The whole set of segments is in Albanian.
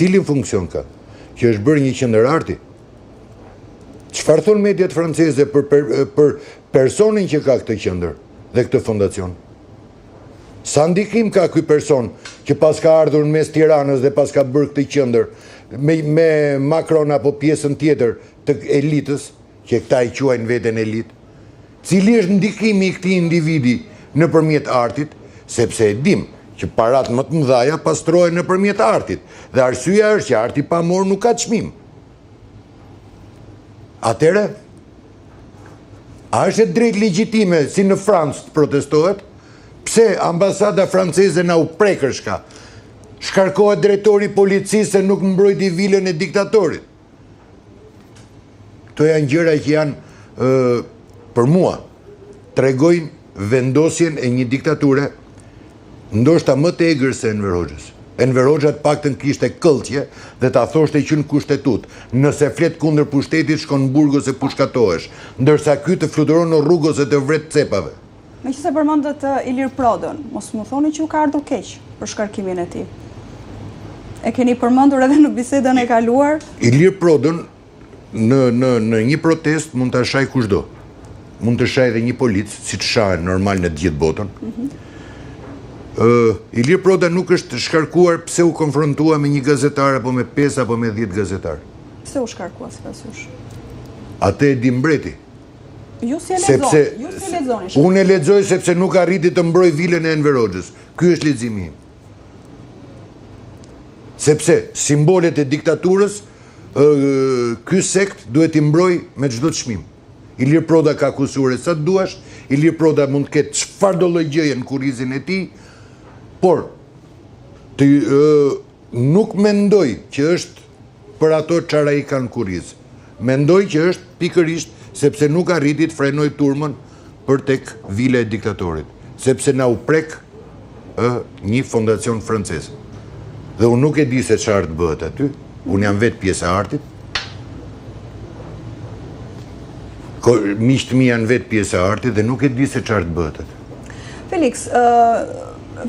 Cilin funksion ka? Që është bërë një qendër arti? Çfarë thon mediat franceze për personin që ka këtë qendër dhe këtë fondacion? Sa ndikim ka ky person që pas ka ardhur në mes Tiranës dhe pas ka bërë këtë qendër me Macron apo pjesën tjetër të elitës, që këta i quajnë veten elitë? Cili është ndikimi i këtij individi nëpërmjet artit, sepse e dim që parat më të mëdha pastrohen nëpërmjet artit, dhe arsyeja është që arti pa morë nuk ka çmim. Atëre, a është e drejtë legjitime si në Francë të protestohet? Pse ambasada franceze na u prekërshka? Shkarkohet drejtori i policisë se nuk mbrojti vilën e diktatorit. Këto janë gjëra që janë, për mua, tregojnë vendosjen e një diktature ndoshta më të egër se Enver Hoxhës. Enver Hoxha të paktën kishte këllqje dhe ta thoshte që në kushtetut, nëse flet kundër pushtetit shkon në Burgos e pushkatohesh, ndërsa ky të fluturon në rrugës e të vret cepave. Meqenëse përmendët Ilir Prodën, mos më thoni që u ka ardhur keq për shkarkimin e tij. E keni përmendur edhe në bisedën e kaluar? Ilir Prodën në një protest mund ta shaj kushdo. Mund të shaj edhe një polic, siç shahen normal në të gjithë botën. Ilir Proda nuk është shkarkuar pse u konfrontua me një gazetar apo me 5 apo me 10 gazetar. Pse u shkarkua sipas jush? Atë e di mbreti. Ju si e lexoni? Unë e lexoj sepse nuk arriti të mbroj vilën e Enver Hoxhës. Ky është leximi im. Sepse simbolet e diktaturës, ky sekt duhet i mbroj me çdo çmim. Ilir Proda ka akusure sa të duash, Ilir Proda mund të ketë çfarëdo lloj gjëje në kurrizin e tij, por nuk mendoj që është për ato çfarë ai ka në kurriz. Mendoj që është pikërisht sepse nuk arriti të frenoj turmën për tek vila e diktatorit, sepse na u prek një fondacion francez. Dhe unë nuk e di se çfarë të bëhet aty, unë jam vetë pjesë e artit. Miqtë mi janë vetë pjesë e artit dhe nuk e di se çfarë të bëhet aty. Felix,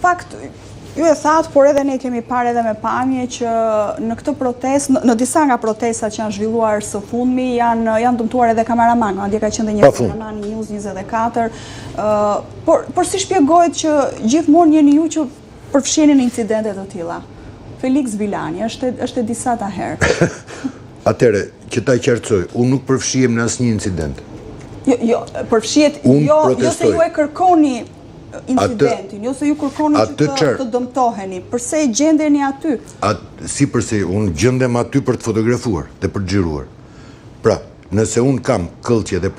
fakt, ju e thatë, por edhe ne kemi parë edhe me pamje që në këtë protest, në disa nga protestat që janë zhvilluar së fundmi, janë dëmtuar edhe kameraman, andje ka qenë një kameraman i News 24, por si shpjegohet që gjithmonë jeni ju që përfshiheni në incidente të tilla? Felix Vilani, është e disa ta herë. Atëre, që ta qartësoj, unë nuk përfshihem në asnjë incident. Jo, përfshihet, jo se ju e kërkoni incidentin, jo se ju kërkoni që të dëmtoheni, përse gjendeni aty? Si përse, unë gjendem aty për të fotografuar dhe për të xhiruar. Pra, nëse unë kam këllqje dhe